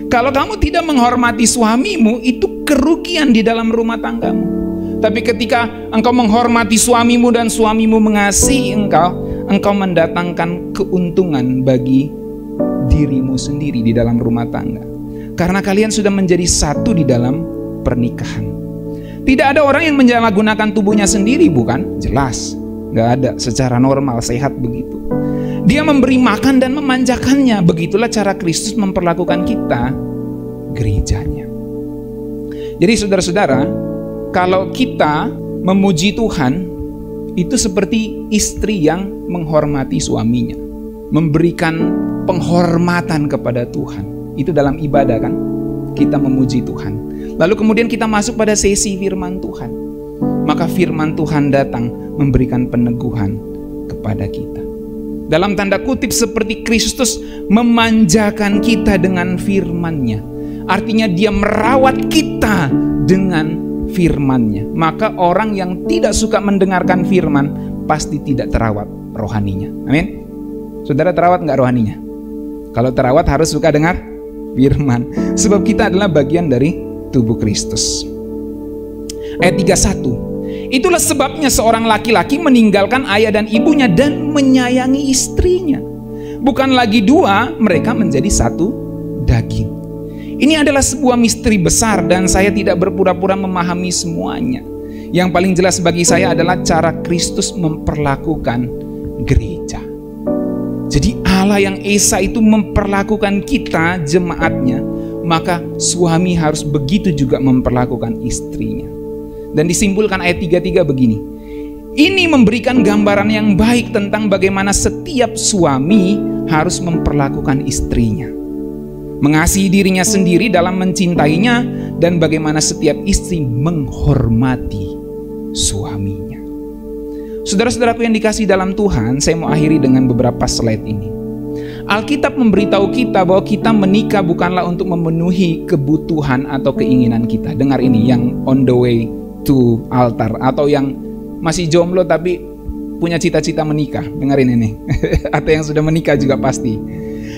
Kalau kamu tidak menghormati suamimu, itu kerugian di dalam rumah tanggamu. Tapi ketika engkau menghormati suamimu dan suamimu mengasihi engkau, engkau mendatangkan keuntungan bagi dirimu sendiri di dalam rumah tangga. Karena kalian sudah menjadi satu di dalam pernikahan. Tidak ada orang yang menyalahgunakan tubuhnya sendiri, bukan? Jelas, gak ada, secara normal, sehat begitu. Dia memberi makan dan memanjakannya. Begitulah cara Kristus memperlakukan kita, gerejanya. Jadi saudara-saudara, kalau kita memuji Tuhan, itu seperti istri yang menghormati suaminya, memberikan penghormatan kepada Tuhan. Itu dalam ibadah kan, kita memuji Tuhan. Lalu kemudian kita masuk pada sesi firman Tuhan. Maka firman Tuhan datang memberikan peneguhan kepada kita. Dalam tanda kutip seperti Kristus memanjakan kita dengan firman-Nya. Artinya dia merawat kita dengan firman-Nya. Maka orang yang tidak suka mendengarkan firman pasti tidak terawat rohaninya. Amin. Saudara terawat nggak rohaninya? Kalau terawat harus suka dengar firman. Sebab kita adalah bagian dari tubuh Kristus. Ayat 31. Itulah sebabnya seorang laki-laki meninggalkan ayah dan ibunya dan menyayangi istrinya. Bukan lagi dua, mereka menjadi satu daging. Ini adalah sebuah misteri besar dan saya tidak berpura-pura memahami semuanya. Yang paling jelas bagi saya adalah cara Kristus memperlakukan gereja. Jadi Allah yang Esa itu memperlakukan kita, jemaatnya, maka suami harus begitu juga memperlakukan istrinya. Dan disimpulkan ayat 33 begini. Ini memberikan gambaran yang baik tentang bagaimana setiap suami harus memperlakukan istrinya. Mengasihi dirinya sendiri dalam mencintainya, dan bagaimana setiap istri menghormati suaminya. Saudara-saudaraku yang dikasihi dalam Tuhan, saya mau akhiri dengan beberapa slide ini. Alkitab memberitahu kita bahwa kita menikah bukanlah untuk memenuhi kebutuhan atau keinginan kita. Dengar ini, yang on the way to altar, atau yang masih jomblo tapi punya cita-cita menikah, dengerin ini. Atau yang sudah menikah juga pasti.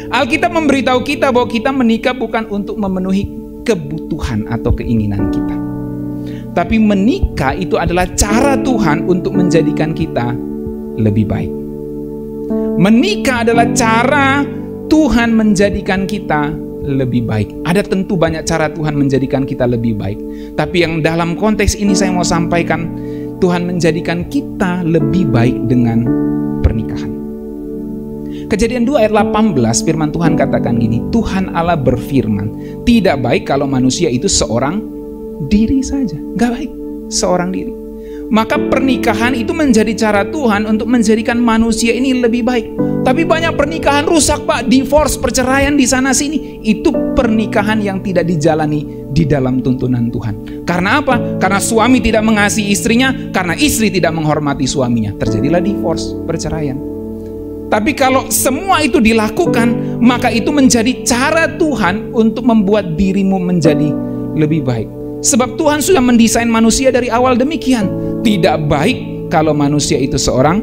Alkitab memberitahu kita bahwa kita menikah bukan untuk memenuhi kebutuhan atau keinginan kita. Tapi menikah itu adalah cara Tuhan untuk menjadikan kita lebih baik. Menikah adalah cara Tuhan menjadikan kita lebih baik. Ada tentu banyak cara Tuhan menjadikan kita lebih baik. Tapi yang dalam konteks ini saya mau sampaikan, Tuhan menjadikan kita lebih baik dengan pernikahan. Kejadian 2 ayat 18 firman Tuhan katakan gini, Tuhan Allah berfirman, tidak baik kalau manusia itu seorang diri saja. Gak baik, seorang diri. Maka pernikahan itu menjadi cara Tuhan untuk menjadikan manusia ini lebih baik. Tapi banyak pernikahan rusak, Pak, divorce, perceraian di sana sini. Itu pernikahan yang tidak dijalani di dalam tuntunan Tuhan. Karena apa? Karena suami tidak mengasihi istrinya, karena istri tidak menghormati suaminya. Terjadilah divorce, perceraian. Tapi kalau semua itu dilakukan, maka itu menjadi cara Tuhan untuk membuat dirimu menjadi lebih baik. Sebab Tuhan sudah mendesain manusia dari awal demikian. Tidak baik kalau manusia itu seorang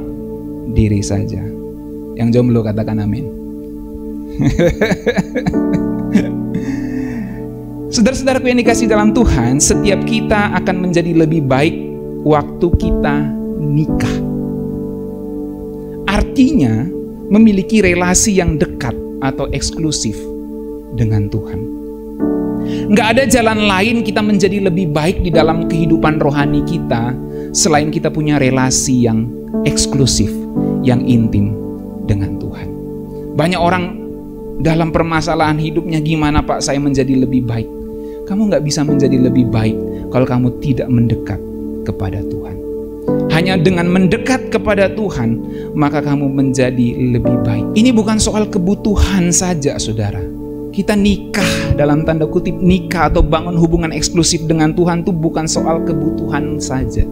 diri saja. Yang jomblo katakan amin. Saudara-saudaraku yang dikasih dalam Tuhan, setiap kita akan menjadi lebih baik waktu kita nikah. Artinya memiliki relasi yang dekat atau eksklusif dengan Tuhan. Nggak ada jalan lain kita menjadi lebih baik di dalam kehidupan rohani kita selain kita punya relasi yang eksklusif, yang intim dengan Tuhan. Banyak orang dalam permasalahan hidupnya, gimana Pak saya menjadi lebih baik? Kamu nggak bisa menjadi lebih baik kalau kamu tidak mendekat kepada Tuhan. Hanya dengan mendekat kepada Tuhan, maka kamu menjadi lebih baik. Ini bukan soal kebutuhan saja, saudara. Kita nikah, dalam tanda kutip nikah atau bangun hubungan eksklusif dengan Tuhan itu bukan soal kebutuhan saja,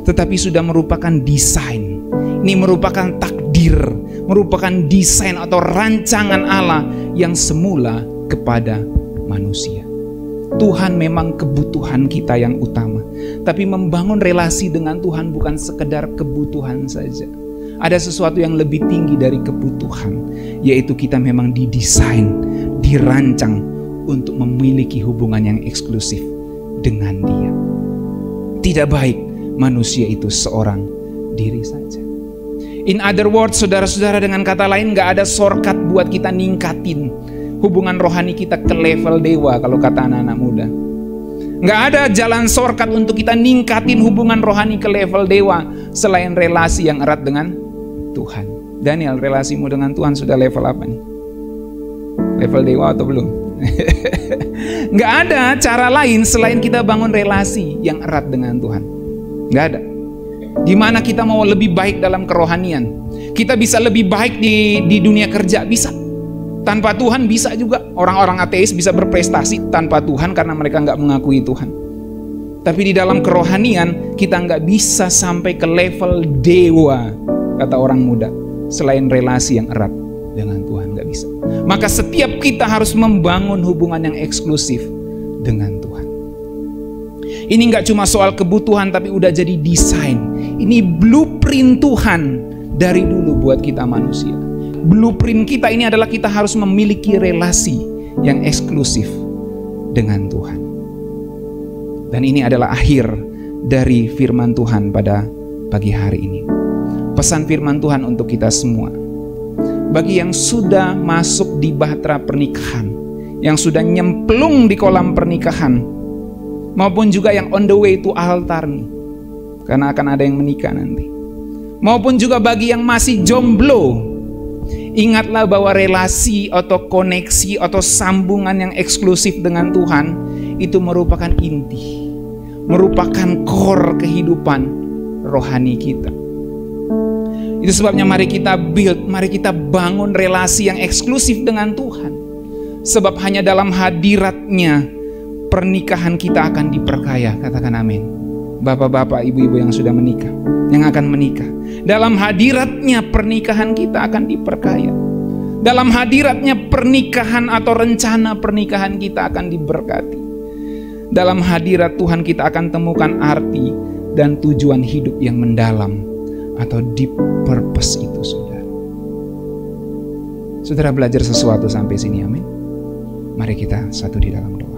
tetapi sudah merupakan desain. Ini merupakan takdir, merupakan desain atau rancangan Allah yang semula kepada manusia. Tuhan memang kebutuhan kita yang utama, tapi membangun relasi dengan Tuhan bukan sekedar kebutuhan saja. Ada sesuatu yang lebih tinggi dari kebutuhan, yaitu kita memang didesain, dirancang untuk memiliki hubungan yang eksklusif dengan Dia. Tidak baik manusia itu seorang diri saja. In other words, saudara-saudara, dengan kata lain, gak ada shortcut buat kita ningkatin hubungan rohani kita ke level dewa, kalau kata anak-anak muda. Gak ada jalan shortcut untuk kita ningkatin hubungan rohani ke level dewa selain relasi yang erat dengan Tuhan. Daniel, relasimu dengan Tuhan sudah level apa nih? Level dewa atau belum? Gak ada cara lain selain kita bangun relasi yang erat dengan Tuhan. Gak ada. Gimana kita mau lebih baik dalam kerohanian? Kita bisa lebih baik di dunia kerja, bisa. Tanpa Tuhan bisa juga. Orang-orang ateis bisa berprestasi tanpa Tuhan karena mereka nggak mengakui Tuhan. Tapi di dalam kerohanian kita nggak bisa sampai ke level dewa, kata orang muda, selain relasi yang erat dengan Tuhan, nggak bisa. Maka setiap kita harus membangun hubungan yang eksklusif dengan Tuhan. Ini nggak cuma soal kebutuhan, tapi udah jadi desain. Ini blueprint Tuhan dari dulu buat kita manusia. Blueprint kita ini adalah kita harus memiliki relasi yang eksklusif dengan Tuhan. Dan ini adalah akhir dari firman Tuhan pada pagi hari ini. Pesan firman Tuhan untuk kita semua. Bagi yang sudah masuk di bahtera pernikahan, yang sudah nyemplung di kolam pernikahan, maupun juga yang on the way to altar nih, karena akan ada yang menikah nanti. Maupun juga bagi yang masih jomblo, ingatlah bahwa relasi atau koneksi atau sambungan yang eksklusif dengan Tuhan itu merupakan inti, merupakan core kehidupan rohani kita. Itu sebabnya mari kita build, mari kita bangun relasi yang eksklusif dengan Tuhan. Sebab hanya dalam hadiratnya pernikahan kita akan diperkaya. Katakan amin. Bapak-bapak, ibu-ibu yang sudah menikah, yang akan menikah, dalam hadiratnya pernikahan kita akan diperkaya. Dalam hadiratnya pernikahan atau rencana pernikahan kita akan diberkati. Dalam hadirat Tuhan kita akan temukan arti dan tujuan hidup yang mendalam atau deep purpose itu, saudara. Saudara belajar sesuatu sampai sini, amin. Mari kita satu di dalam doa.